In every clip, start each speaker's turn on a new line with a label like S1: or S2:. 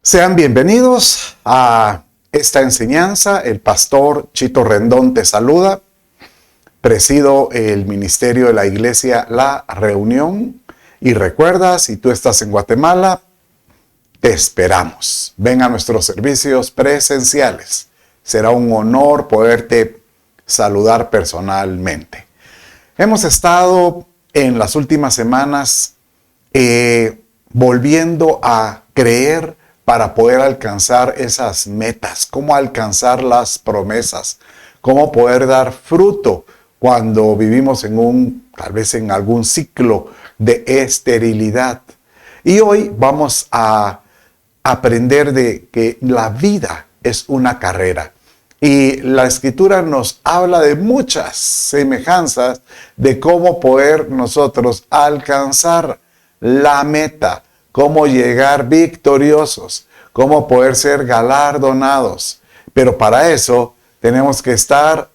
S1: Sean bienvenidos a esta enseñanza. El pastor Chito Rendón te saluda. Presido el ministerio de la iglesia La Reunión. Y recuerda, si tú estás en Guatemala, te esperamos. Ven a nuestros servicios presenciales. Será un honor poderte saludar personalmente. Hemos estado en las últimas semanas volviendo a creer para poder alcanzar esas metas, cómo alcanzar las promesas, cómo poder dar fruto cuando vivimos tal vez en algún ciclo de esterilidad. Y hoy vamos a aprender de que la vida es una carrera. Y la Escritura nos habla de muchas semejanzas de cómo poder nosotros alcanzar la meta, cómo llegar victoriosos, cómo poder ser galardonados. Pero para eso tenemos que estar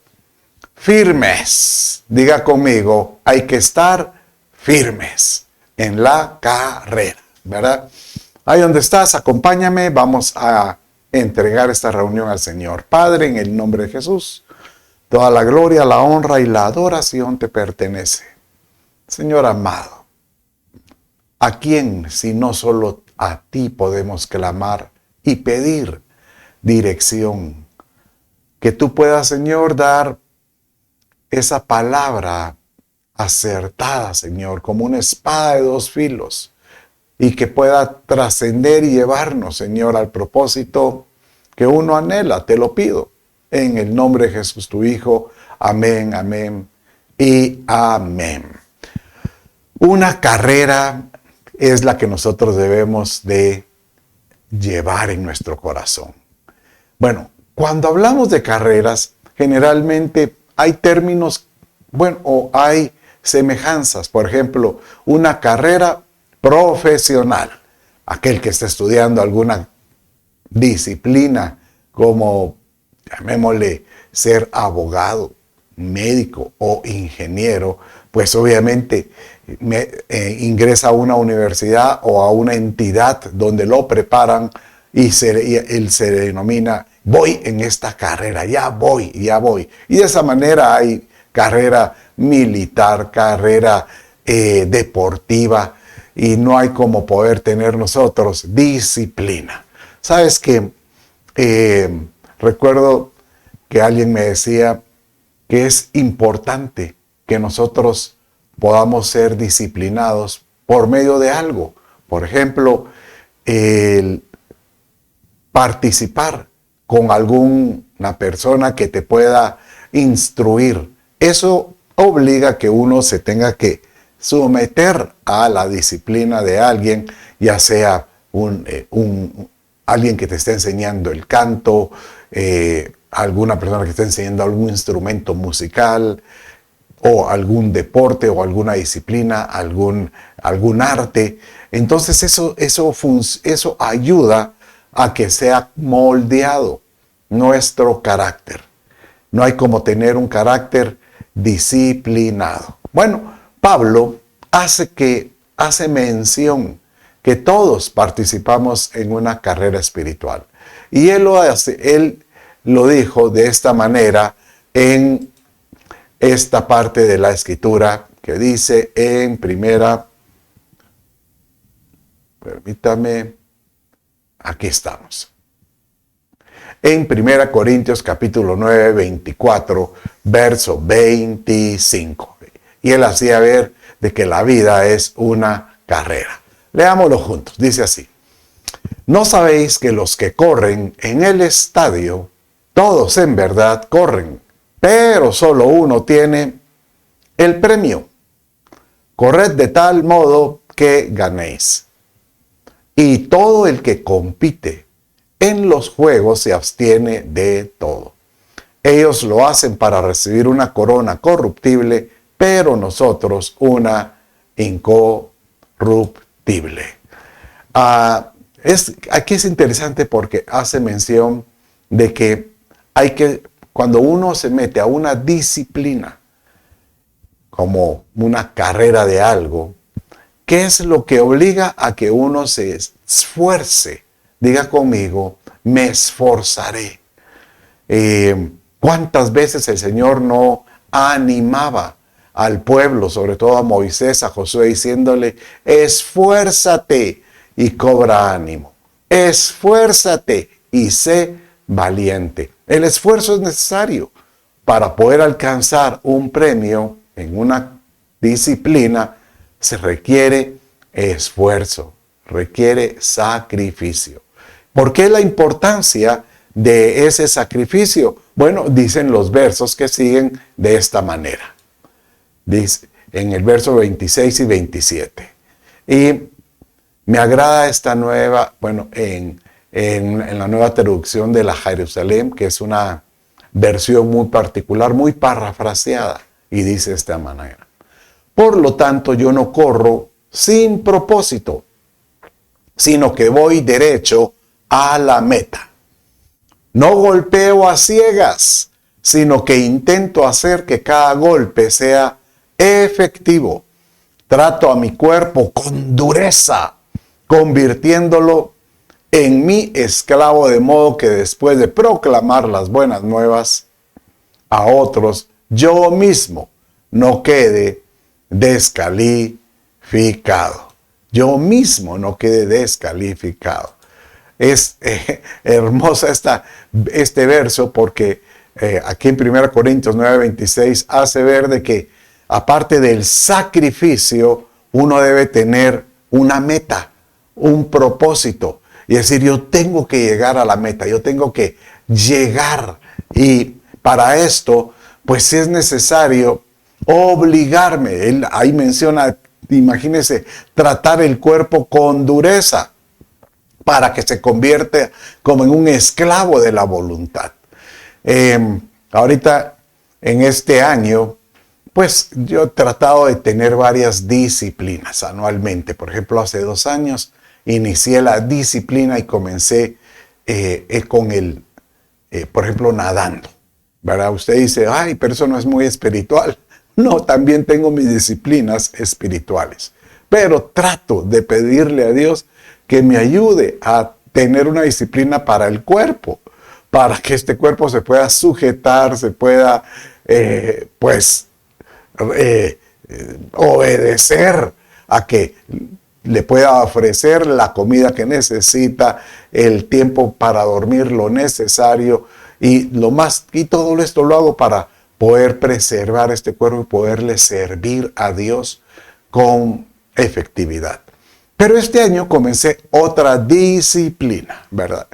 S1: firmes. Diga conmigo, hay que estar firmes en la carrera, ¿verdad? Ahí donde estás, acompáñame, vamos a entregar esta reunión al Señor. Padre, en el nombre de Jesús, toda la gloria, la honra y la adoración te pertenece. Señor amado, ¿a quién, si no solo a ti, podemos clamar y pedir dirección? Que tú puedas, Señor, dar esa palabra acertada, Señor, como una espada de dos filos, y que pueda trascender y llevarnos, Señor, al propósito que uno anhela. Te lo pido en el nombre de Jesús, tu Hijo. Amén, amén y amén. Una carrera es la que nosotros debemos de llevar en nuestro corazón. Bueno, cuando hablamos de carreras, generalmente hay términos, o hay semejanzas. Por ejemplo, una carrera profesional, aquel que está estudiando alguna disciplina como, llamémosle, ser abogado, médico o ingeniero, pues obviamente ingresa a una universidad o a una entidad donde lo preparan y él se denomina, voy en esta carrera, ya voy. Y de esa manera hay carrera militar, carrera deportiva, y no hay como poder tener nosotros disciplina. ¿Sabes qué? Recuerdo que alguien me decía que es importante que nosotros podamos ser disciplinados por medio de algo. Por ejemplo, el participar con alguna persona que te pueda instruir. Eso obliga a que uno se tenga que someter a la disciplina de alguien, ya sea alguien que te esté enseñando el canto, alguna persona que esté enseñando algún instrumento musical, o algún deporte, o alguna disciplina, algún arte. Entonces eso ayuda a que sea moldeado nuestro carácter. No hay como tener un carácter disciplinado. Bueno, Pablo hace mención que todos participamos en una carrera espiritual. Y él lo dijo de esta manera en esta parte de la Escritura que dice en aquí estamos. En 1 Corintios capítulo 9, 24, verso 25. Y él hacía ver de que la vida es una carrera. Leámoslo juntos. Dice así: ¿no sabéis que los que corren en el estadio, todos en verdad corren, pero solo uno tiene el premio? Corred de tal modo que ganéis. Y todo el que compite en los juegos se abstiene de todo. Ellos lo hacen para recibir una corona corruptible, pero nosotros una incorruptible. Aquí es interesante porque hace mención de que cuando uno se mete a una disciplina, como una carrera de algo, ¿qué es lo que obliga a que uno se esfuerce Diga conmigo, me esforzaré. ¿Cuántas veces el Señor no animaba al pueblo, sobre todo a Moisés, a Josué, diciéndole, esfuérzate y cobra ánimo, esfuérzate y sé valiente? El esfuerzo es necesario para poder alcanzar un premio en una disciplina. Se requiere esfuerzo, requiere sacrificio. ¿Por qué la importancia de ese sacrificio? Bueno, dicen los versos que siguen de esta manera. Dice en el verso 26 y 27. Y me agrada esta nueva, bueno, en la nueva traducción de la Jerusalén, que es una versión muy particular, muy parafraseada, y dice de esta manera. Por lo tanto, yo no corro sin propósito, sino que voy derecho a la meta. No golpeo a ciegas, sino que intento hacer que cada golpe sea efectivo. Trato a mi cuerpo con dureza, convirtiéndolo en mi esclavo, de modo que después de proclamar las buenas nuevas a otros, yo mismo no quede descalificado. Yo mismo no quede descalificado. Es hermosa este verso porque aquí en 1 Corintios 9:26 hace ver de que aparte del sacrificio, uno debe tener una meta, un propósito. Y decir, yo tengo que llegar a la meta, yo tengo que llegar. Y para esto, pues es necesario obligarme. Él ahí menciona, imagínense, tratar el cuerpo con dureza para que se convierta como en un esclavo de la voluntad. Ahorita, en este año, pues yo he tratado de tener varias disciplinas anualmente. Por ejemplo, hace 2 años inicié la disciplina y comencé con por ejemplo, nadando. ¿Verdad? Usted dice, ay, pero eso no es muy espiritual. No, también tengo mis disciplinas espirituales. Pero trato de pedirle a Dios que me ayude a tener una disciplina para el cuerpo, para que este cuerpo se pueda sujetar, se pueda, obedecer a que le pueda ofrecer la comida que necesita, el tiempo para dormir lo necesario y todo esto lo hago para poder preservar este cuerpo y poderle servir a Dios con efectividad. Pero este año comencé otra disciplina, ¿verdad?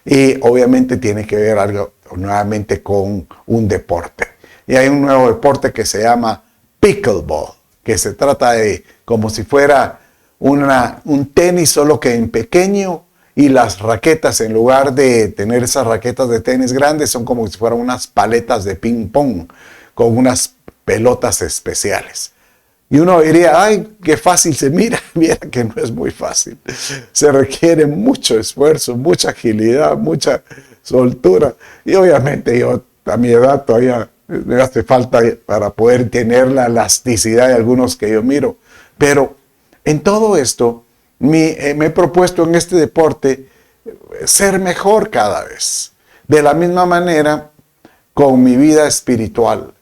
S1: Y obviamente tiene que ver algo nuevamente con un deporte. Y hay un nuevo deporte que se llama pickleball, que se trata de como si fuera un tenis, solo que en pequeño, y las raquetas, en lugar de tener esas raquetas de tenis grandes, son como si fueran unas paletas de ping pong con unas pelotas especiales. Y uno diría, ay, qué fácil se mira. Mira que no es muy fácil. Se requiere mucho esfuerzo, mucha agilidad, mucha soltura. Y obviamente yo a mi edad todavía me hace falta para poder tener la elasticidad de algunos que yo miro. Pero en todo esto me he propuesto en este deporte ser mejor cada vez. De la misma manera con mi vida espiritual.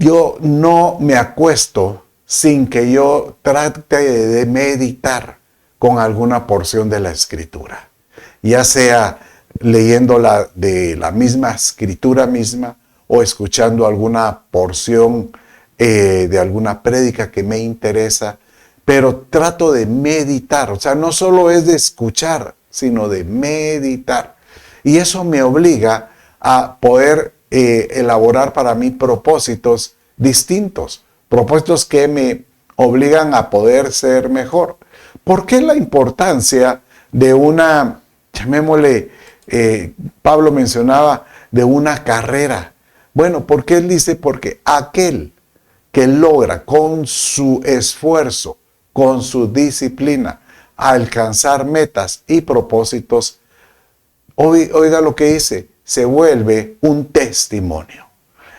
S1: Yo no me acuesto sin que yo trate de meditar con alguna porción de la Escritura. Ya sea leyéndola de la misma Escritura misma o escuchando alguna porción de alguna prédica que me interesa. Pero trato de meditar. O sea, no solo es de escuchar, sino de meditar. Y eso me obliga a poder elaborar para mí propósitos distintos, propósitos que me obligan a poder ser mejor. ¿Por qué la importancia de una, llamémosle, Pablo mencionaba, de una carrera? Bueno, porque él dice, porque aquel que logra con su esfuerzo, con su disciplina, alcanzar metas y propósitos, oiga lo que dice, se vuelve un testimonio.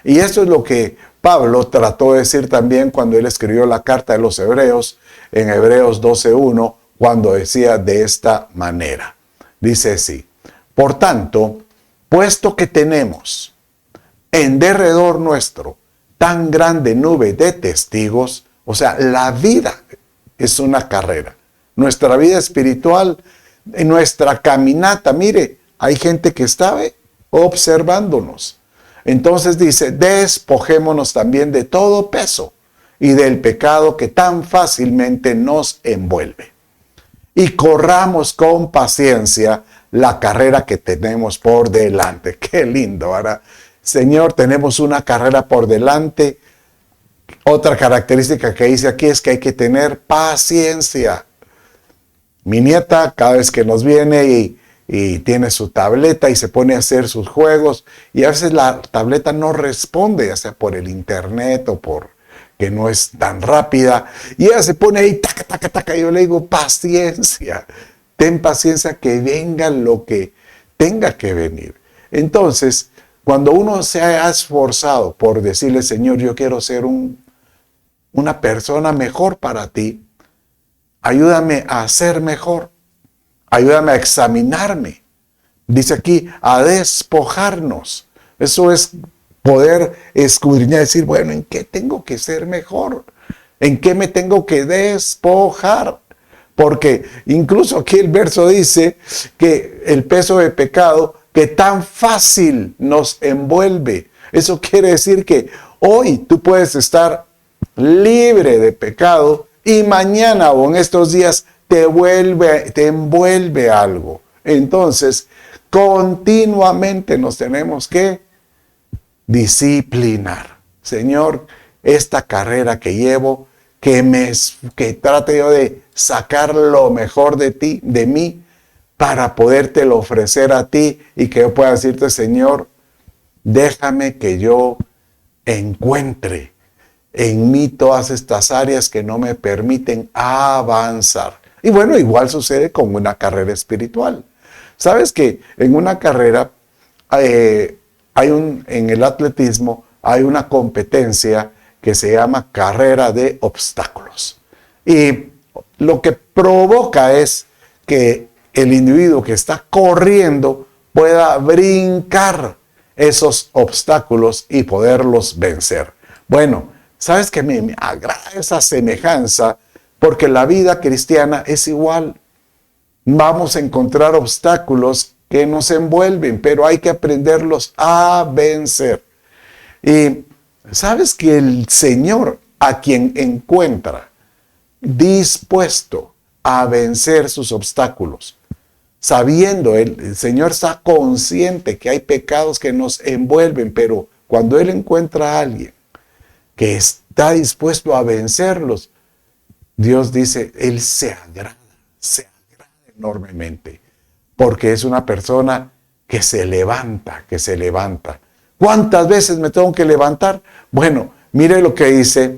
S1: Y eso es lo que Pablo trató de decir también cuando él escribió la carta de los Hebreos, en Hebreos 12:1, cuando decía de esta manera. Dice así: por tanto, puesto que tenemos en derredor nuestro tan grande nube de testigos, o sea, la vida es una carrera. Nuestra vida espiritual, en nuestra caminata, mire, hay gente que está observándonos. Entonces dice: despojémonos también de todo peso y del pecado que tan fácilmente nos envuelve. Y corramos con paciencia la carrera que tenemos por delante. Qué lindo, ¿verdad? Señor, tenemos una carrera por delante. Otra característica que dice aquí es que hay que tener paciencia. Mi nieta, cada vez que nos viene y tiene su tableta y se pone a hacer sus juegos, y a veces la tableta no responde, ya sea por el internet o por que no es tan rápida, y ella se pone ahí, taca, taca, taca, y yo le digo: paciencia, ten paciencia, que venga lo que tenga que venir. Entonces, cuando uno se ha esforzado por decirle: Señor, yo quiero ser una persona mejor para ti, ayúdame a ser mejor, ayúdame a examinarme. Dice aquí, a despojarnos. Eso es poder escudriñar, decir: bueno, ¿en qué tengo que ser mejor? ¿En qué me tengo que despojar? Porque incluso aquí el verso dice que el peso de pecado que tan fácil nos envuelve. Eso quiere decir que hoy tú puedes estar libre de pecado y mañana o en estos días te envuelve algo. Entonces, continuamente nos tenemos que disciplinar. Señor, esta carrera que llevo, que trate yo de sacar lo mejor de ti, de mí, para podértelo ofrecer a ti y que yo pueda decirte: Señor, déjame que yo encuentre en mí todas estas áreas que no me permiten avanzar. Y bueno, igual sucede con una carrera espiritual. Sabes que en una carrera, en el atletismo, hay una competencia que se llama carrera de obstáculos. Y lo que provoca es que el individuo que está corriendo pueda brincar esos obstáculos y poderlos vencer. Bueno, ¿sabes qué? Me agrada esa semejanza, porque la vida cristiana es igual. Vamos a encontrar obstáculos que nos envuelven, pero hay que aprenderlos a vencer. Y ¿sabes que el Señor, a quien encuentra dispuesto a vencer sus obstáculos, sabiendo, el Señor está consciente que hay pecados que nos envuelven, pero cuando Él encuentra a alguien que está dispuesto a vencerlos, Dios dice, Él se agrada enormemente, porque es una persona que se levanta, ¿Cuántas veces me tengo que levantar? Bueno, mire lo que dice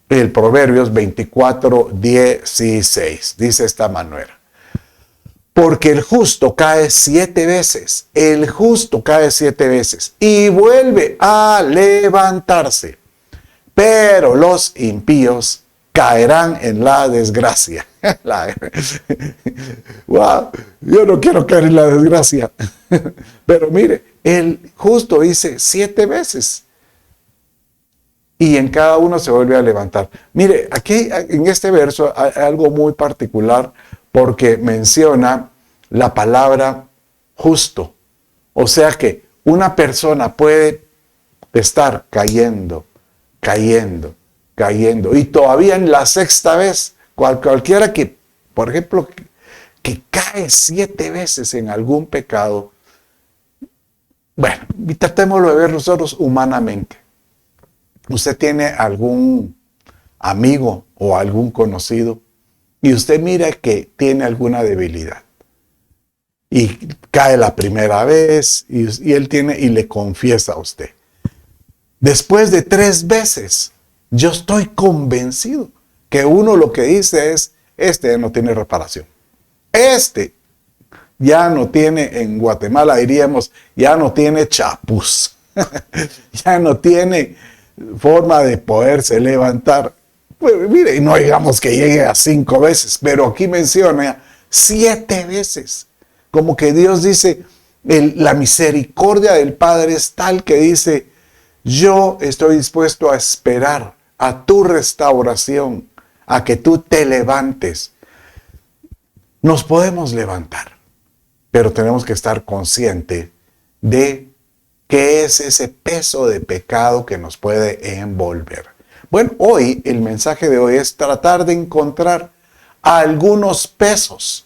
S1: el Proverbios 24:16. Dice esta manera: porque el justo cae 7 veces, y vuelve a levantarse, pero los impíos caerán en la desgracia. Wow, yo no quiero caer en la desgracia. Pero mire, el justo dice 7 veces. Y en cada uno se vuelve a levantar. Mire, aquí en este verso hay algo muy particular, porque menciona la palabra justo. O sea que una persona puede estar cayendo, y todavía en la 6ª vez, cualquiera que, por ejemplo, que cae 7 veces en algún pecado. Bueno, y tratémoslo de ver nosotros humanamente. Usted tiene algún amigo o algún conocido y usted mira que tiene alguna debilidad y cae la primera vez y él le confiesa a usted. Después de 3 veces, yo estoy convencido que uno lo que dice es: este no tiene reparación. Este ya no tiene, en Guatemala diríamos, ya no tiene chapuz. Ya no tiene forma de poderse levantar. Pues, mire, no digamos que llegue a 5 veces, pero aquí menciona 7 veces. Como que Dios dice, la misericordia del Padre es tal que dice, yo estoy dispuesto a esperar a tu restauración, a que tú te levantes. Nos podemos levantar, pero tenemos que estar conscientes de qué es ese peso de pecado que nos puede envolver. Bueno, hoy el mensaje de hoy es tratar de encontrar algunos pesos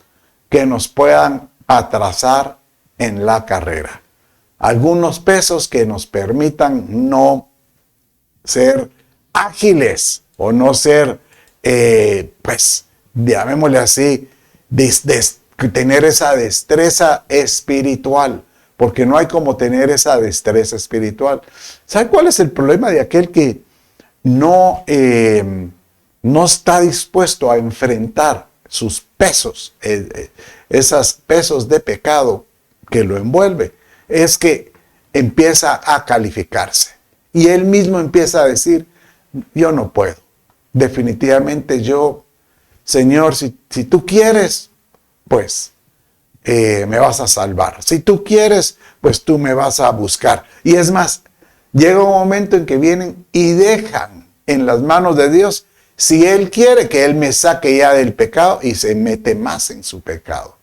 S1: que nos puedan atrasar en la carrera. Algunos pesos que nos permitan no ser ágiles o no ser, pues, llamémosle así, tener esa destreza espiritual, porque no hay como tener esa destreza espiritual. ¿Sabe cuál es el problema de aquel que no está dispuesto a enfrentar sus pesos, esos pesos de pecado que lo envuelve? Es que empieza a calificarse y él mismo empieza a decir, yo no puedo, definitivamente yo, Señor, si tú quieres, pues me vas a salvar. Si tú quieres, pues tú me vas a buscar. Y es más, llega un momento en que vienen y dejan en las manos de Dios, si Él quiere que Él me saque ya del pecado, y se mete más en su pecado.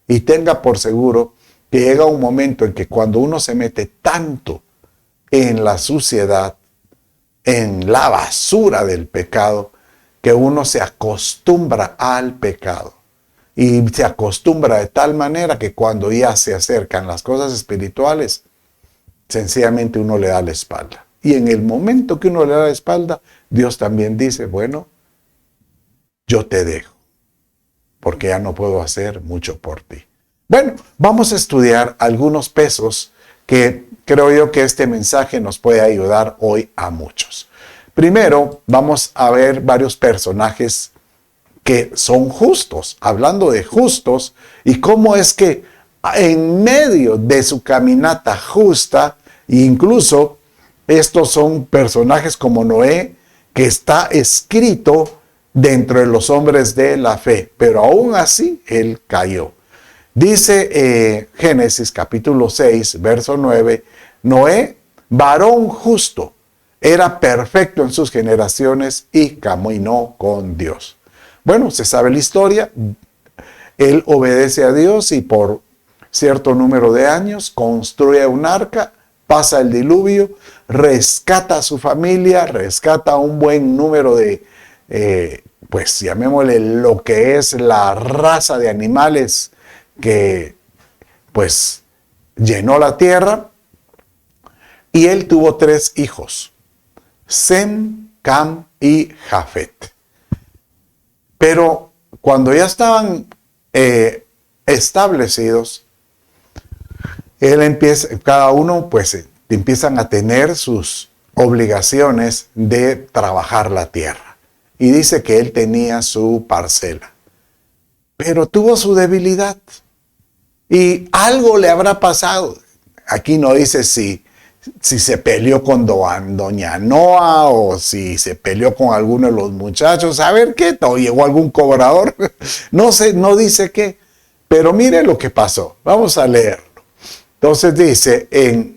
S1: Y tenga por seguro que llega un momento en que cuando uno se mete tanto en la suciedad, en la basura del pecado, que uno se acostumbra al pecado. Y se acostumbra de tal manera que cuando ya se acercan las cosas espirituales, sencillamente uno le da la espalda. Y en el momento que uno le da la espalda, Dios también dice, bueno, yo te dejo, porque ya no puedo hacer mucho por ti. Bueno, vamos a estudiar algunos pesos que creo yo que este mensaje nos puede ayudar hoy a muchos. Primero, vamos a ver varios personajes que son justos, hablando de justos, y cómo es que en medio de su caminata justa, incluso estos son personajes como Noé, que está escrito dentro de los hombres de la fe, pero aún así él cayó. Dice Génesis capítulo 6, verso 9, Noé, varón justo, era perfecto en sus generaciones y caminó con Dios. Bueno, se sabe la historia, él obedece a Dios y por cierto número de años construye un arca, pasa el diluvio, rescata a su familia, rescata a un buen número de, pues llamémosle lo que es la raza de animales que pues llenó la tierra, y él tuvo 3 hijos, Sem, Cam y Jafet. Pero cuando ya estaban establecidos, cada uno pues empiezan a tener sus obligaciones de trabajar la tierra. Y dice que él tenía su parcela, pero tuvo su debilidad. Y algo le habrá pasado. Aquí no dice si se peleó con doña Noa o si se peleó con alguno de los muchachos. A ver qué, o llegó algún cobrador. No sé, no dice qué. Pero mire lo que pasó. Vamos a leerlo. Entonces dice en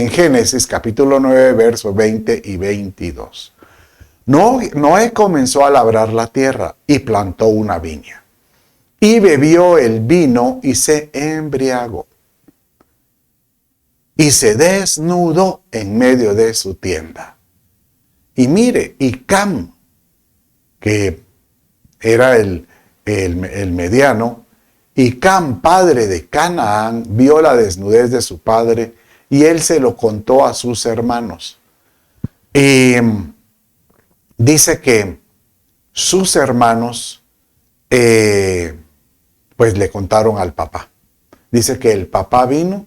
S1: Génesis capítulo 9, versos 20 y 22. Noé comenzó a labrar la tierra y plantó una viña. Y bebió el vino y se embriagó. Y se desnudó en medio de su tienda. Y mire, y Cam, que era el mediano, y Cam, padre de Canaán, vio la desnudez de su padre, y él se lo contó a sus hermanos. Y dice que sus hermanos pues le contaron al papá. Dice que el papá vino,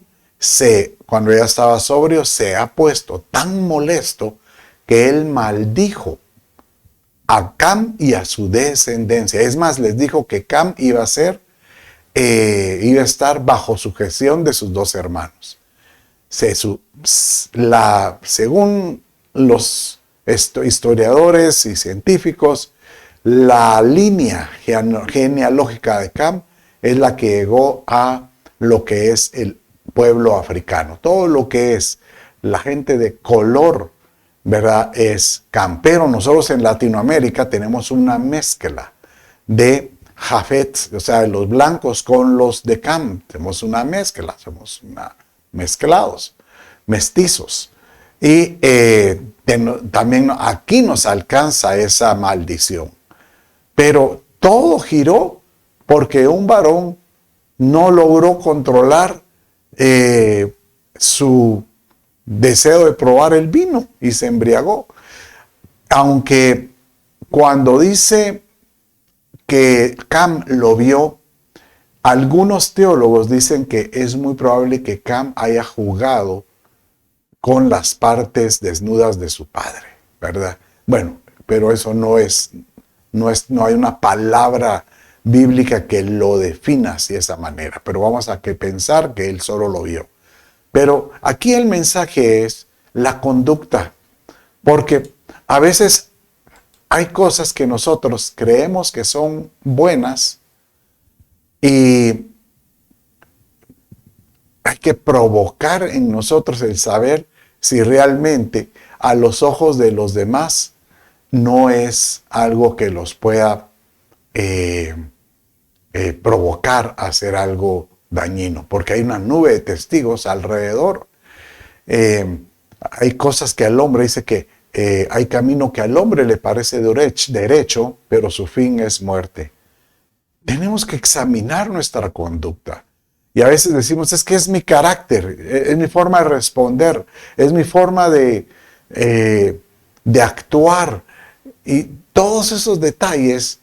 S1: cuando ya estaba sobrio, se ha puesto tan molesto que él maldijo a Cam y a su descendencia. Es más, les dijo que Cam iba a estar bajo sujeción de sus 2 hermanos. Según los historiadores y científicos, la línea genealógica de Cam es la que llegó a lo que es el pueblo africano. Todo lo que es la gente de color, ¿verdad?, es Cam. Pero nosotros en Latinoamérica tenemos una mezcla de Jafet, o sea, los blancos con los de Cam. Tenemos una mezcla, somos mezclados, mestizos. Y también aquí nos alcanza esa maldición. Pero todo giró porque un varón no logró controlar su deseo de probar el vino y se embriagó. Aunque cuando dice que Cam lo vio, algunos teólogos dicen que es muy probable que Cam haya jugado con las partes desnudas de su padre, ¿verdad? Bueno, pero eso no hay una palabra bíblica que lo defina así de esa manera, pero vamos a pensar que él solo lo vio. Pero aquí el mensaje es la conducta, porque a veces hay cosas que nosotros creemos que son buenas y hay que provocar en nosotros el saber si realmente a los ojos de los demás no es algo que los pueda provocar a hacer algo dañino, porque hay una nube de testigos alrededor. Hay cosas que al hombre dice que hay camino que al hombre le parece derecho, pero su fin es muerte. Tenemos que examinar nuestra conducta. Y a veces decimos, es que es mi carácter, es mi forma de responder, es mi forma de actuar. Y todos esos detalles,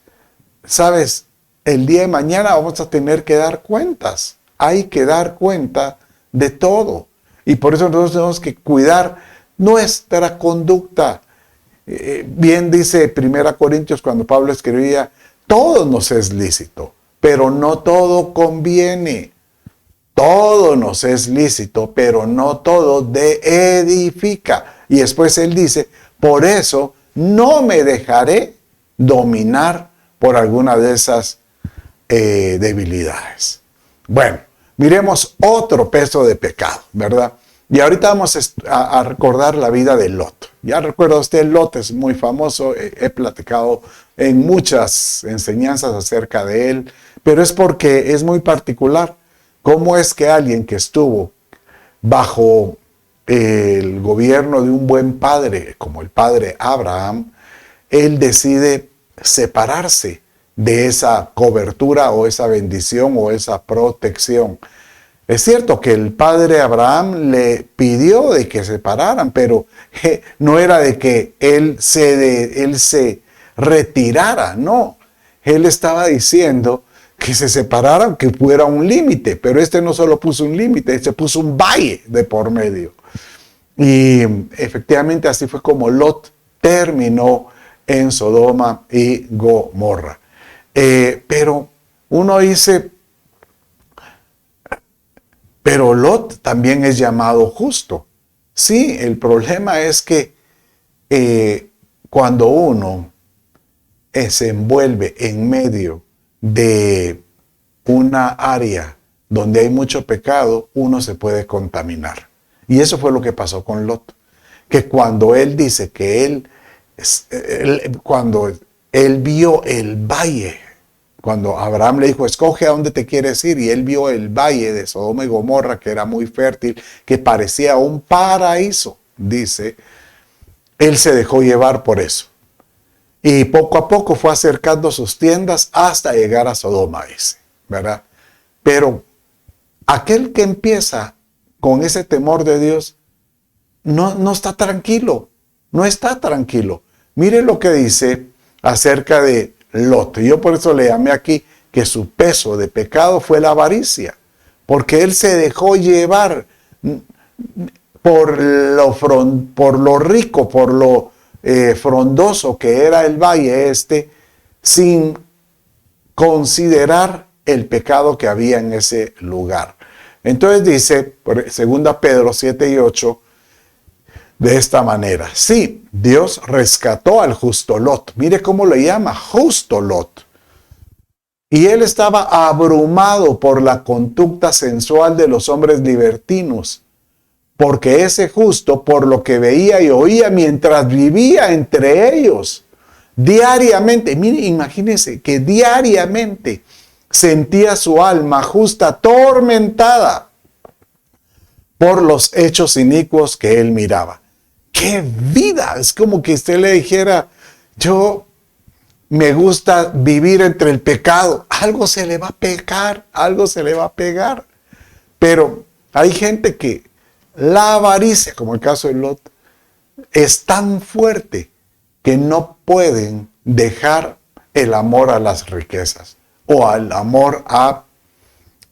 S1: ¿sabes? El día de mañana vamos a tener que dar cuentas. Hay que dar cuenta de todo. Y por eso nosotros tenemos que cuidar nuestra conducta. Bien dice 1 Corintios cuando Pablo escribía, todo nos es lícito, pero no todo conviene. Todo nos es lícito, pero no todo edifica. Y después él dice, por eso no me dejaré dominar por alguna de esas debilidades. Bueno, miremos otro peso de pecado, ¿verdad? Y ahorita vamos a recordar la vida de Lot. Ya recuerda usted, Lot es muy famoso, he platicado en muchas enseñanzas acerca de él, pero es porque es muy particular. ¿Cómo es que alguien que estuvo bajo el gobierno de un buen padre, como el padre Abraham, él decide separarse de esa cobertura o esa bendición o esa protección? Es cierto que el padre Abraham le pidió de que se separaran, pero no era de que él se retirara, no. Él estaba diciendo que se separaran, que hubiera un límite, pero no solo puso un límite, se puso un valle de por medio. Y efectivamente así fue como Lot terminó en Sodoma y Gomorra. Pero uno dice, pero Lot también es llamado justo. Sí, el problema es que cuando uno se envuelve en medio de una área donde hay mucho pecado, uno se puede contaminar. Y eso fue lo que pasó con Lot. Que cuando él dice que cuando él vio el valle, cuando Abraham le dijo, escoge a dónde te quieres ir, y él vio el valle de Sodoma y Gomorra, que era muy fértil, que parecía un paraíso, dice, él se dejó llevar por eso. Y poco a poco fue acercando sus tiendas hasta llegar a Sodoma, dice, ¿verdad? Pero aquel que empieza con ese temor de Dios, no está tranquilo, no está tranquilo. Mire lo que dice acerca de Lot. Yo por eso le llamé aquí que su peso de pecado fue la avaricia, porque él se dejó llevar por lo rico, por lo frondoso que era el valle sin considerar el pecado que había en ese lugar. Entonces dice, 2 Pedro 7 y 8, de esta manera. Sí, Dios rescató al justo Lot. Mire cómo le llama, justo Lot. Y él estaba abrumado por la conducta sensual de los hombres libertinos, porque ese justo, por lo que veía y oía mientras vivía entre ellos, diariamente, mire, imagínense que diariamente sentía su alma justa atormentada por los hechos inicuos que él miraba. ¡Qué vida! Es como que usted le dijera, yo me gusta vivir entre el pecado. Algo se le va a pecar, algo se le va a pegar. Pero hay gente que la avaricia, como el caso de Lot, es tan fuerte que no pueden dejar el amor a las riquezas o al amor a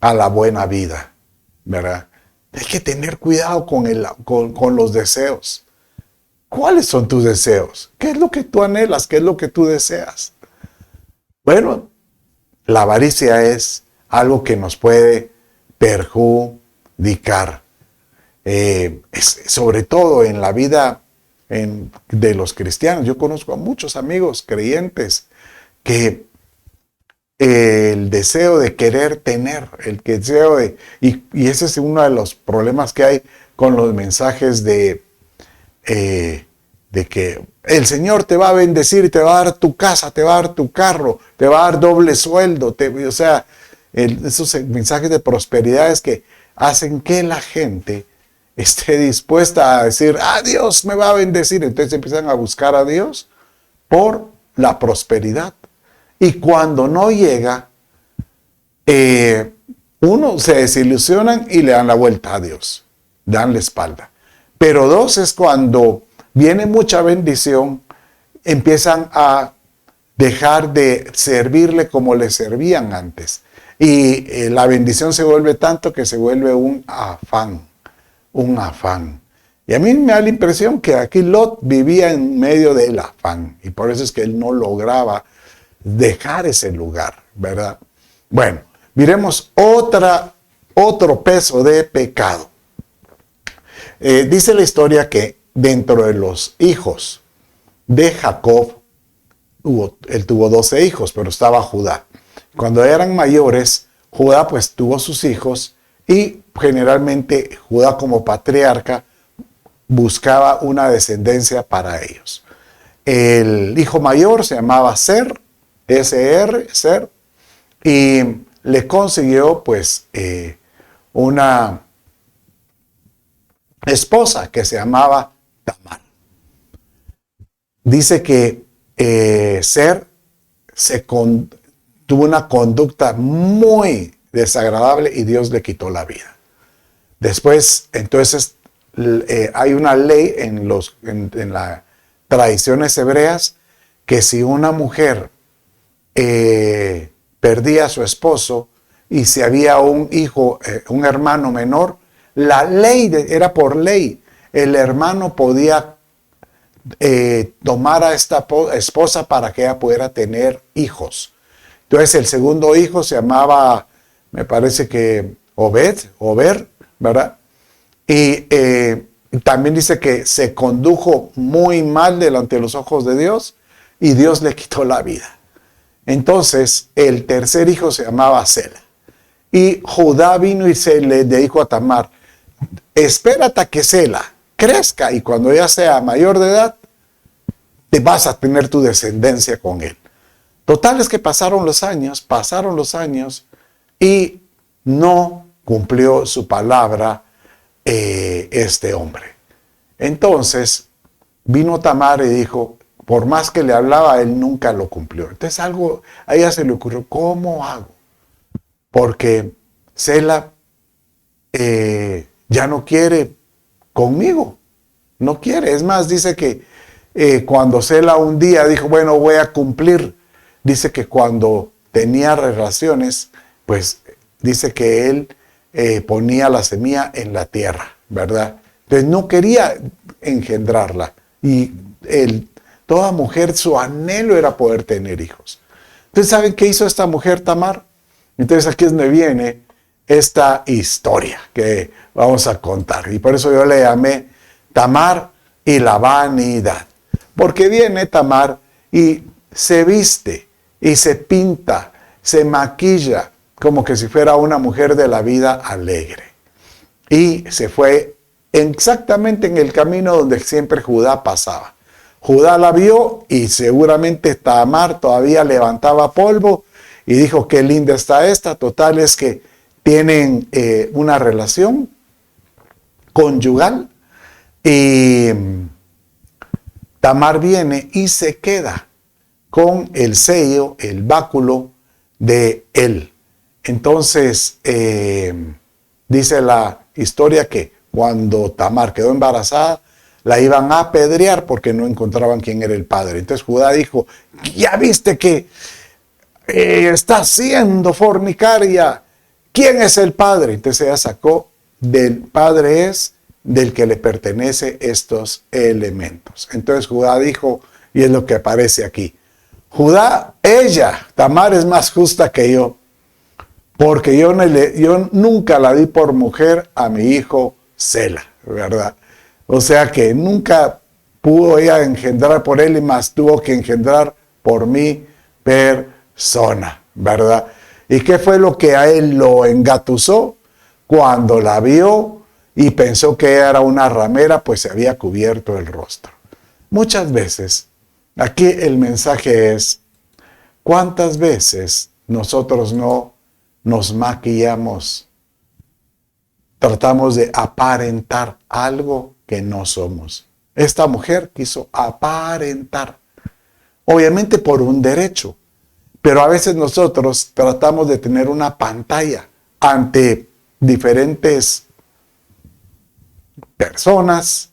S1: la buena vida, ¿verdad? Hay que tener cuidado con los deseos. ¿Cuáles son tus deseos? ¿Qué es lo que tú anhelas? ¿Qué es lo que tú deseas? Bueno, la avaricia es algo que nos puede perjudicar. Sobre todo en la vida de los cristianos. Yo conozco a muchos amigos creyentes que el deseo de querer tener, el deseo de... Y ese es uno de los problemas que hay con los mensajes de que el Señor te va a bendecir, te va a dar tu casa, te va a dar tu carro, te va a dar doble sueldo. O sea, esos mensajes de prosperidad es que hacen que la gente esté dispuesta a decir, Dios me va a bendecir. Entonces empiezan a buscar a Dios por la prosperidad. Y cuando no llega, uno, se desilusionan y le dan la vuelta a Dios, dan la espalda. Pero dos, es cuando viene mucha bendición, empiezan a dejar de servirle como le servían antes. Y la bendición se vuelve tanto que se vuelve un afán. Y a mí me da la impresión que aquí Lot vivía en medio del afán. Y por eso es que él no lograba dejar ese lugar, ¿verdad? Bueno, miremos otro peso de pecado. Dice la historia que dentro de los hijos de Jacob, él tuvo 12 hijos, pero estaba Judá. Cuando eran mayores, Judá pues tuvo sus hijos y generalmente Judá como patriarca buscaba una descendencia para ellos. El hijo mayor se llamaba Ser, Ser, y le consiguió pues una esposa que se llamaba Tamar. Dice que Ser tuvo una conducta muy desagradable y Dios le quitó la vida. Después, entonces, hay una ley en las tradiciones hebreas que si una mujer perdía a su esposo y si había un hijo, un hermano menor, la ley era por ley. El hermano podía tomar a esta esposa para que ella pudiera tener hijos. Entonces el segundo hijo se llamaba, me parece que Ober, ¿verdad? Y también dice que se condujo muy mal delante de los ojos de Dios y Dios le quitó la vida. Entonces el tercer hijo se llamaba Sela. Y Judá vino y se le dijo a Tamar, espérate a que Sela crezca y cuando ella sea mayor de edad, te vas a tener tu descendencia con él. Total es que pasaron los años y no cumplió su palabra este hombre. Entonces vino Tamar y dijo, por más que le hablaba, él nunca lo cumplió. Entonces a ella se le ocurrió, ¿cómo hago? Porque Sela ya no quiere conmigo, no quiere. Es más, dice que cuando Sela un día dijo, bueno, voy a cumplir, dice que cuando tenía relaciones, pues dice que él ponía la semilla en la tierra, ¿verdad? Entonces no quería engendrarla. Y toda mujer, su anhelo era poder tener hijos. Entonces, ¿saben qué hizo esta mujer, Tamar? Entonces aquí es donde viene esta historia que vamos a contar. Y por eso yo le llamé Tamar, y la vanidad. Porque viene Tamar y se viste y se pinta, se maquilla como que si fuera una mujer de la vida alegre. Y se fue exactamente en el camino donde siempre Judá pasaba. Judá la vio y seguramente Tamar todavía levantaba polvo y dijo, qué linda está esta. Total es que tienen una relación conyugal y Tamar viene y se queda con el sello, el báculo de él. Entonces, dice la historia que cuando Tamar quedó embarazada, la iban a apedrear porque no encontraban quién era el padre. Entonces Judá dijo, ya viste que está siendo fornicaria. ¿Quién es el padre? Entonces ella sacó, del padre es del que le pertenece estos elementos. Entonces Judá dijo, y es lo que aparece aquí, Judá, Tamar es más justa que yo, porque yo nunca la di por mujer a mi hijo Sela, ¿verdad? O sea que nunca pudo ella engendrar por él y más tuvo que engendrar por mi persona, ¿verdad? ¿Y qué fue lo que a él lo engatusó? Cuando la vio y pensó que era una ramera, pues se había cubierto el rostro. Muchas veces, aquí el mensaje es, ¿cuántas veces nosotros no nos maquillamos? Tratamos de aparentar algo que no somos. Esta mujer quiso aparentar, obviamente por un derecho, pero a veces nosotros tratamos de tener una pantalla ante diferentes personas,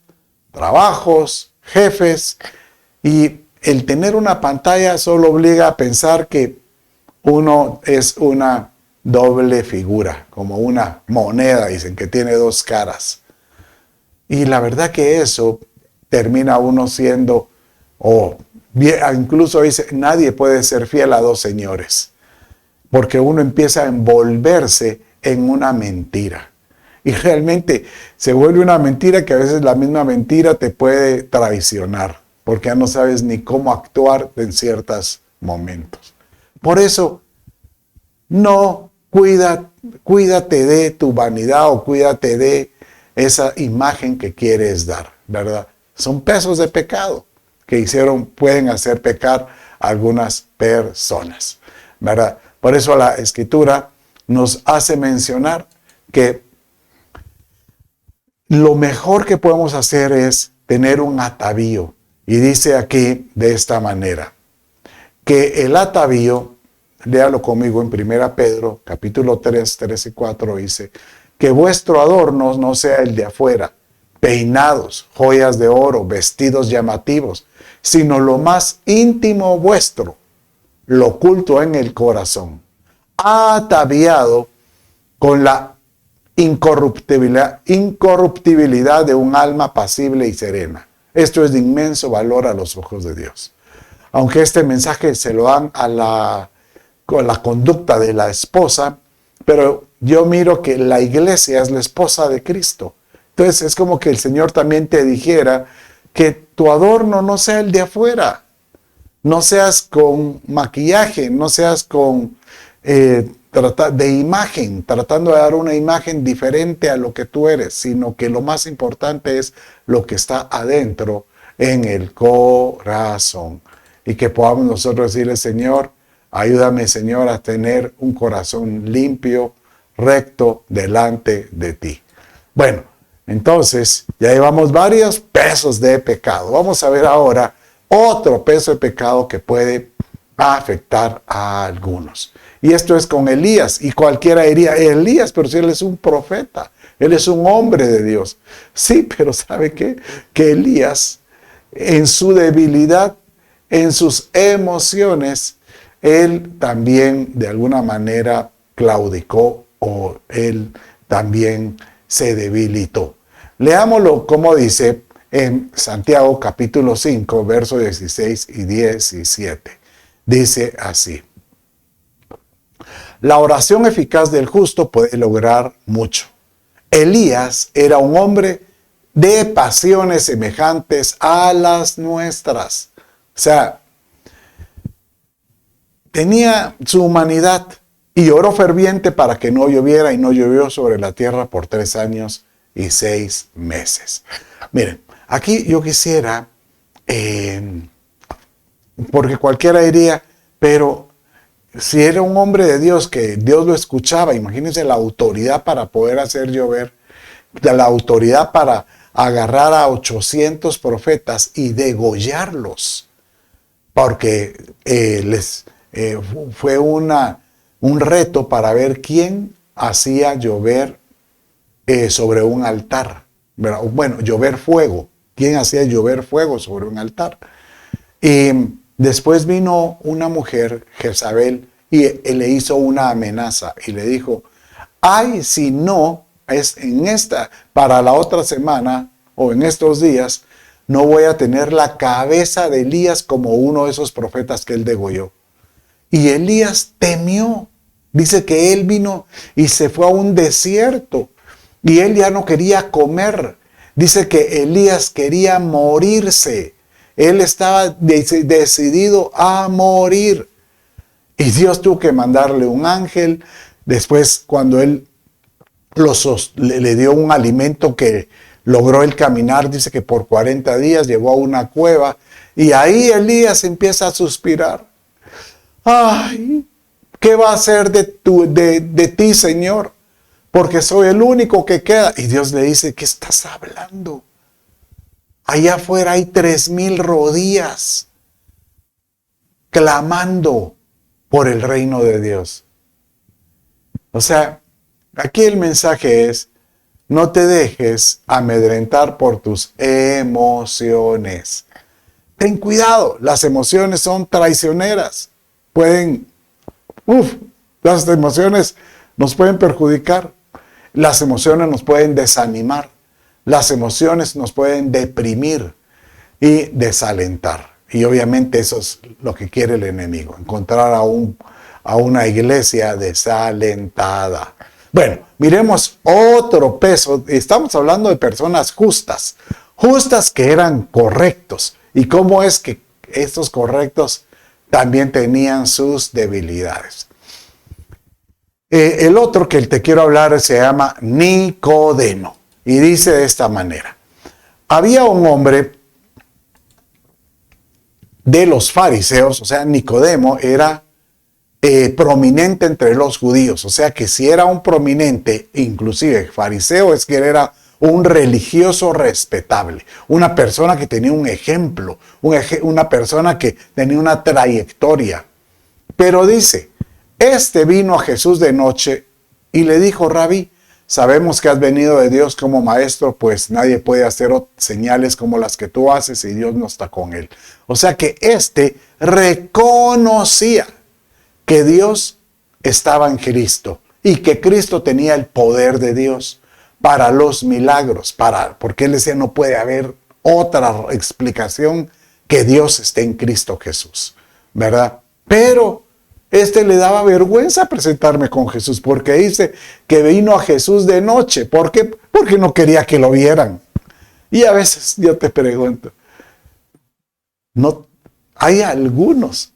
S1: trabajos, jefes, y el tener una pantalla solo obliga a pensar que uno es una doble figura, como una moneda, dicen que tiene dos caras. Y la verdad que eso termina uno siendo, incluso dice, nadie puede ser fiel a dos señores, porque uno empieza a envolverse en una mentira. Y realmente se vuelve una mentira que a veces la misma mentira te puede traicionar, porque ya no sabes ni cómo actuar en ciertos momentos. Por eso, cuídate de tu vanidad o cuídate de esa imagen que quieres dar, ¿verdad? Son pesos de pecado que pueden hacer pecar a algunas personas, ¿verdad? Por eso la Escritura nos hace mencionar que lo mejor que podemos hacer es tener un atavío. Y dice aquí de esta manera, que el atavío, léalo conmigo en 1 Pedro, capítulo 3, 3 y 4, dice, que vuestro adorno no sea el de afuera, peinados, joyas de oro, vestidos llamativos, sino lo más íntimo vuestro, lo oculto en el corazón, ataviado con la incorruptibilidad de un alma apacible y serena. Esto es de inmenso valor a los ojos de Dios. Aunque este mensaje se lo dan con la conducta de la esposa, pero yo miro que la iglesia es la esposa de Cristo. Entonces es como que el Señor también te dijera que tu adorno no sea el de afuera. No seas con maquillaje, no seas con de imagen, tratando de dar una imagen diferente a lo que tú eres, sino que lo más importante es lo que está adentro en el corazón. Y que podamos nosotros decirle, Señor, ayúdame, Señor, a tener un corazón limpio, recto, delante de ti. Bueno, entonces ya llevamos varios pesos de pecado. Vamos a ver ahora otro peso de pecado que puede afectar a algunos. Y esto es con Elías. Y cualquiera diría, Elías, pero si él es un profeta, él es un hombre de Dios. Sí, pero ¿sabe qué? Que Elías, en su debilidad, en sus emociones, él también de alguna manera claudicó o él también se debilitó. Leámoslo como dice en Santiago capítulo 5, versos 16 y 17. Dice así: la oración eficaz del justo puede lograr mucho. Elías era un hombre de pasiones semejantes a las nuestras. O sea, tenía su humanidad y oró ferviente para que no lloviera, y no llovió sobre la tierra por 3 años y 6 meses. Miren, aquí yo quisiera, porque cualquiera diría, pero si era un hombre de Dios, que Dios lo escuchaba, imagínense la autoridad para poder hacer llover, la autoridad para agarrar a 800 profetas y degollarlos, porque fue un reto para ver quién hacía llover sobre un altar. Bueno, llover fuego. ¿Quién hacía llover fuego sobre un altar? Y después vino una mujer, Jezabel, y le hizo una amenaza y le dijo, ay, si no, para la otra semana o en estos días, no voy a tener la cabeza de Elías como uno de esos profetas que él degolló. Y Elías temió. Dice que él vino y se fue a un desierto y él ya no quería comer. Dice que Elías quería morirse. Él estaba decidido a morir. Y Dios tuvo que mandarle un ángel. Después, cuando él le dio un alimento que logró él caminar, dice que por 40 días llegó a una cueva. Y ahí Elías empieza a suspirar. Ay, ¿qué va a hacer de ti, Señor? Porque soy el único que queda. Y Dios le dice, ¿qué estás hablando? Allá afuera hay 3000 rodillas clamando por el reino de Dios. O sea, aquí el mensaje es, no te dejes amedrentar por tus emociones. Ten cuidado, las emociones son traicioneras. Las emociones nos pueden perjudicar. Las emociones nos pueden desanimar. Las emociones nos pueden deprimir y desalentar. Y obviamente eso es lo que quiere el enemigo, encontrar a una iglesia desalentada. Bueno, miremos otro peso. Estamos hablando de personas justas que eran correctos. ¿Y cómo es que estos correctos también tenían sus debilidades? El otro que te quiero hablar se llama Nicodemo. Y dice de esta manera. Había un hombre de los fariseos, o sea, Nicodemo era prominente entre los judíos. O sea que si era un prominente, inclusive fariseo, es que él era un religioso respetable. Una persona que tenía un ejemplo, una persona que tenía una trayectoria. Pero dice, vino a Jesús de noche y le dijo, Rabí, sabemos que has venido de Dios como maestro, pues nadie puede hacer señales como las que tú haces y Dios no está con él. O sea que reconocía que Dios estaba en Cristo y que Cristo tenía el poder de Dios para los milagros, porque él decía no puede haber otra explicación que Dios esté en Cristo Jesús, ¿verdad? Pero le daba vergüenza presentarme con Jesús, porque dice que vino a Jesús de noche. ¿Por qué? Porque no quería que lo vieran. Y a veces yo te pregunto, no, hay algunos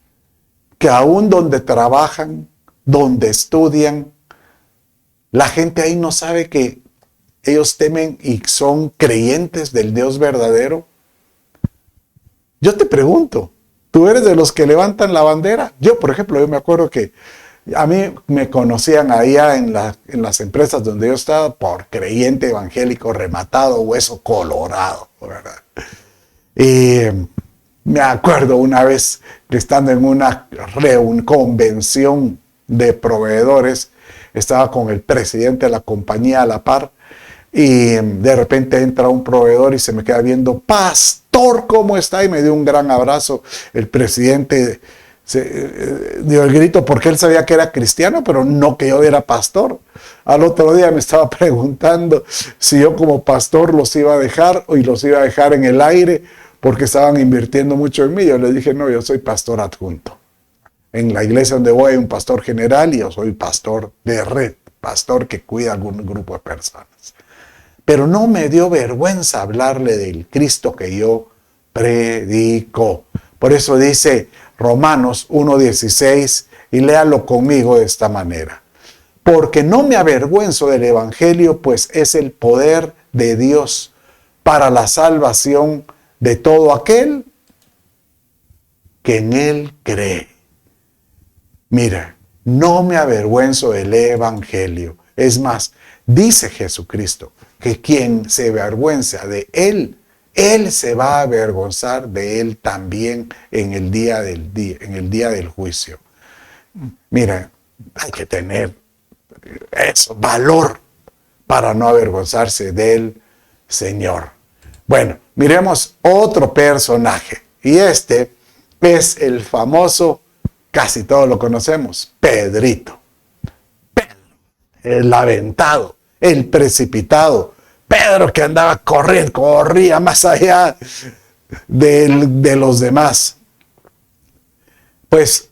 S1: que aún donde trabajan, donde estudian, la gente ahí no sabe que ellos temen y son creyentes del Dios verdadero. Yo te pregunto, ¿tú eres de los que levantan la bandera? Yo, por ejemplo, yo me acuerdo que a mí me conocían allá en las empresas donde yo estaba por creyente evangélico rematado, hueso colorado, ¿verdad? Y me acuerdo una vez que estando en una convención de proveedores, estaba con el presidente de la compañía a la par, y de repente entra un proveedor y se me queda viendo, pastor, ¿cómo está? Y me dio un gran abrazo. El presidente dio el grito porque él sabía que era cristiano, pero no que yo era pastor. Al otro día me estaba preguntando si yo como pastor los iba a dejar y los iba a dejar en el aire porque estaban invirtiendo mucho en mí. Yo le dije, no, yo soy pastor adjunto. En la iglesia donde voy hay un pastor general y yo soy pastor de red, pastor que cuida a algún grupo de personas. pero no me dio vergüenza hablarle del Cristo que yo predico. Por eso dice Romanos 1:16, y léalo conmigo de esta manera. Porque no me avergüenzo del Evangelio, pues es el poder de Dios para la salvación de todo aquel que en él cree. Mira, no me avergüenzo del Evangelio. Es más, dice Jesucristo que quien se avergüenza de él, él se va a avergonzar de él también en el día del juicio. Mira, hay que tener eso, valor para no avergonzarse del Señor. Bueno, miremos otro personaje. Y este es el famoso, casi todos lo conocemos, Pedrito. Pedro, el aventado, el precipitado. Pedro que andaba corriendo, corría más allá de los demás. Pues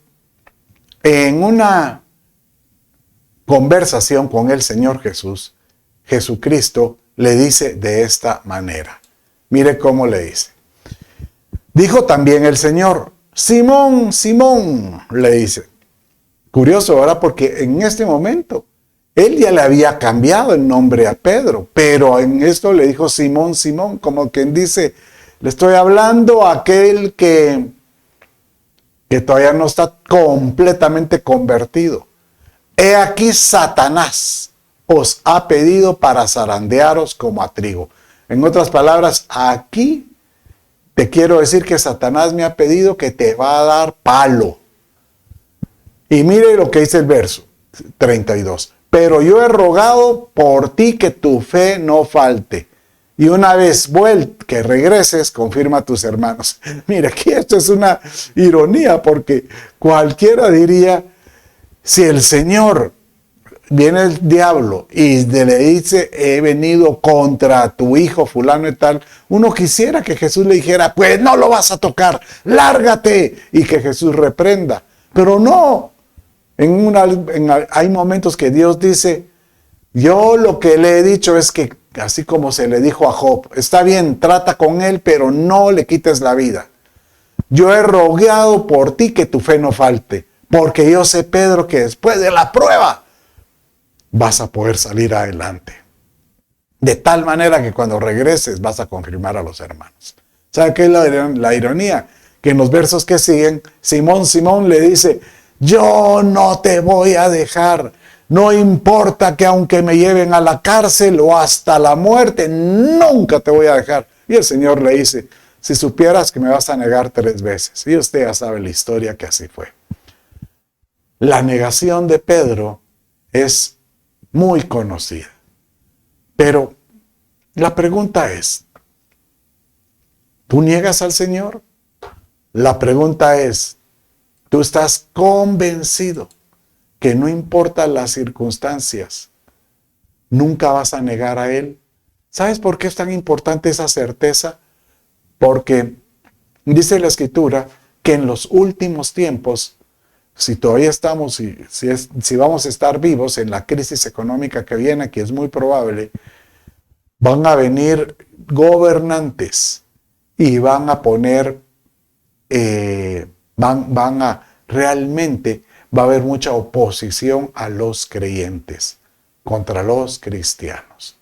S1: en una conversación con el Señor Jesús, Jesucristo le dice de esta manera. Mire cómo le dice. Dijo también el Señor, Simón, Simón, le dice. Curioso, ¿verdad? Porque en este momento él ya le había cambiado el nombre a Pedro, pero en esto le dijo Simón, Simón, como quien dice, le estoy hablando a aquel que todavía no está completamente convertido. He aquí Satanás os ha pedido para zarandearos como a trigo. En otras palabras, aquí te quiero decir que Satanás me ha pedido que te va a dar palo. Y mire lo que dice el verso 32. Pero yo he rogado por ti que tu fe no falte. Y una vez que regreses, confirma a tus hermanos. Mira, aquí esto es una ironía porque cualquiera diría, si el Señor, viene el diablo y le dice, he venido contra tu hijo fulano y tal, uno quisiera que Jesús le dijera, pues no lo vas a tocar, lárgate, y que Jesús reprenda. Pero no, hay momentos que Dios dice, yo lo que le he dicho es que, así como se le dijo a Job, está bien, trata con él, pero no le quites la vida. Yo he rogado por ti que tu fe no falte, porque yo sé, Pedro, que después de la prueba vas a poder salir adelante. De tal manera que cuando regreses vas a confirmar a los hermanos. ¿Sabe qué es la ironía? Que en los versos que siguen, Simón le dice, yo no te voy a dejar. No importa que aunque me lleven a la cárcel o hasta la muerte, nunca te voy a dejar. Y el Señor le dice, si supieras que me vas a negar 3 veces. Y usted ya sabe la historia que así fue. La negación de Pedro es muy conocida. Pero la pregunta es, ¿tú niegas al Señor? La pregunta es, ¿tú estás convencido que no importa las circunstancias, nunca vas a negar a Él? ¿Sabes por qué es tan importante esa certeza? Porque dice la Escritura que en los últimos tiempos, si todavía estamos, si vamos a estar vivos en la crisis económica que viene, que es muy probable, van a venir gobernantes y van a poner, realmente va a haber mucha oposición a los creyentes contra los cristianos.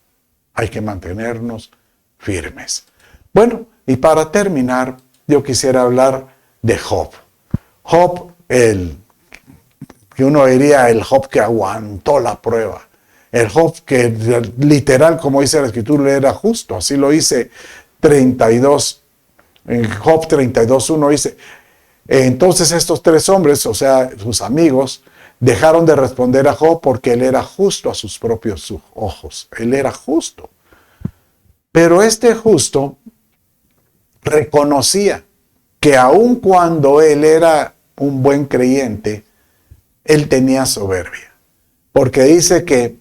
S1: Hay que mantenernos firmes. Bueno, y para terminar, yo quisiera hablar de Job. Job, que uno diría el Job que aguantó la prueba. El Job que literal, como dice la Escritura, era justo. Así lo dice 32. En Job 32:1 dice, entonces estos 3 hombres, o sea, sus amigos, dejaron de responder a Job porque él era justo a sus propios ojos. Él era justo. Pero este justo reconocía que aun cuando él era un buen creyente, él tenía soberbia. Porque dice que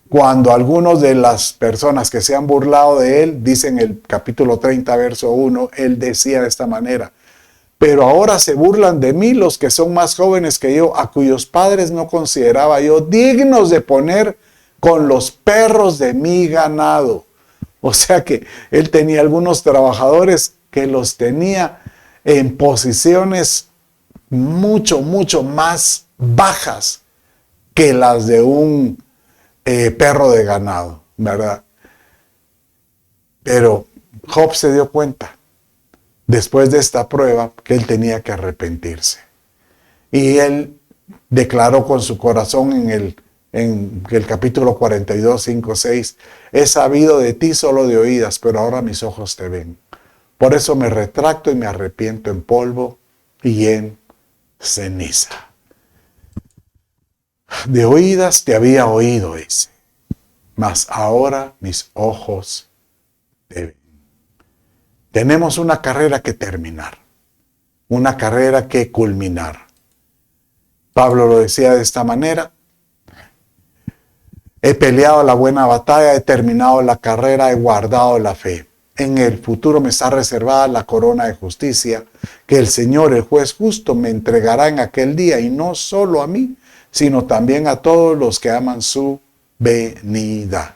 S1: cuando algunos de las personas que se han burlado de él, dice en el capítulo 30, verso 1, él decía de esta manera, pero ahora se burlan de mí los que son más jóvenes que yo, a cuyos padres no consideraba yo dignos de poner con los perros de mi ganado. O sea que él tenía algunos trabajadores que los tenía en posiciones mucho, mucho más bajas que las de un perro de ganado, ¿verdad? Pero Job se dio cuenta, después de esta prueba, que él tenía que arrepentirse. Y él declaró con su corazón en el capítulo 42, 5, 6, he sabido de ti solo de oídas, pero ahora mis ojos te ven. Por eso me retracto y me arrepiento en polvo y en ceniza. De oídas te había oído, dice, mas ahora mis ojos te ven. Tenemos una carrera que terminar, una carrera que culminar. Pablo lo decía de esta manera: he peleado la buena batalla, he terminado la carrera, he guardado la fe. En el futuro me está reservada la corona de justicia que el Señor, el juez justo, me entregará en aquel día, y no solo a mí, sino también a todos los que aman su venida.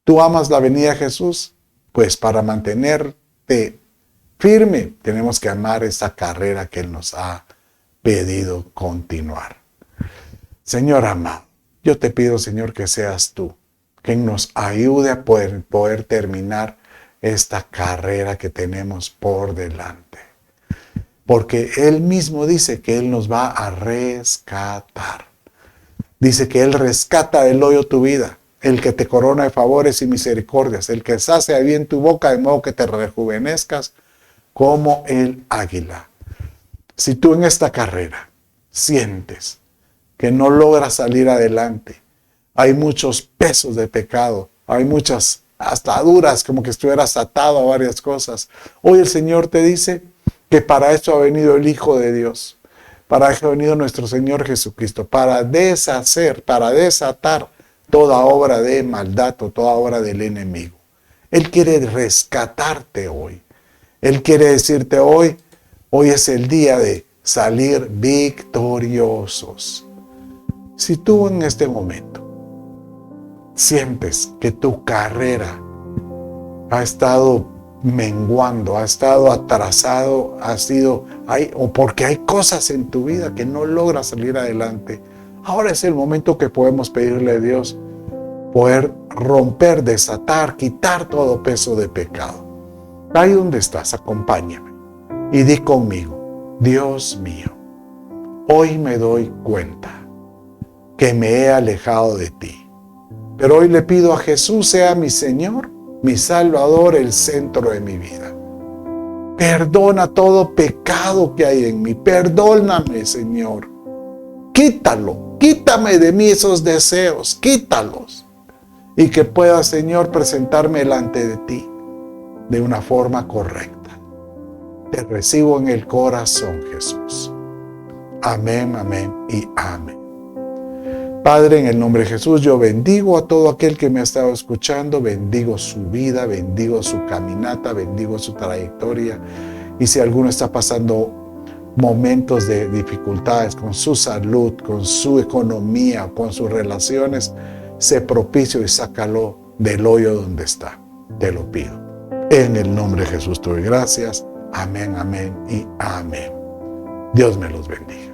S1: ¿Tú amas la venida de Jesús? Pues para mantenerte firme tenemos que amar esta carrera que Él nos ha pedido continuar. Señor amado, yo te pido, Señor, que seas tú quien nos ayude a poder terminar esta carrera que tenemos por delante. Porque Él mismo dice que Él nos va a rescatar. Dice que Él rescata del hoyo tu vida, el que te corona de favores y misericordias, el que sacia bien tu boca de modo que te rejuvenezcas como el águila. Si tú en esta carrera sientes que no logras salir adelante, hay muchos pesos de pecado, hay muchas ataduras, como que estuvieras atado a varias cosas. Hoy el Señor te dice que para eso ha venido el Hijo de Dios, para eso ha venido nuestro Señor Jesucristo, para deshacer, para desatar toda obra de maldad o toda obra del enemigo. Él quiere rescatarte hoy. Él quiere decirte hoy es el día de salir victoriosos. Si tú en este momento sientes que tu carrera ha estado menguando, ha estado atrasado, o porque hay cosas en tu vida que no logras salir adelante, ahora es el momento que podemos pedirle a Dios poder romper, desatar, quitar todo peso de pecado. Ahí donde estás, acompáñame y di conmigo: Dios mío, hoy me doy cuenta que me he alejado de ti. Pero hoy le pido a Jesús sea mi Señor, mi Salvador, el centro de mi vida. Perdona todo pecado que hay en mí. Perdóname, Señor. Quítalo. Quítame de mí esos deseos. Quítalos. Y que pueda, Señor, presentarme delante de ti de una forma correcta. Te recibo en el corazón, Jesús. Amén, amén y amén. Padre, en el nombre de Jesús, yo bendigo a todo aquel que me ha estado escuchando, bendigo su vida, bendigo su caminata, bendigo su trayectoria. Y si alguno está pasando momentos de dificultades con su salud, con su economía, con sus relaciones, sé propicio y sácalo del hoyo donde está. Te lo pido. En el nombre de Jesús te doy gracias. Amén, amén y amén. Dios me los bendiga.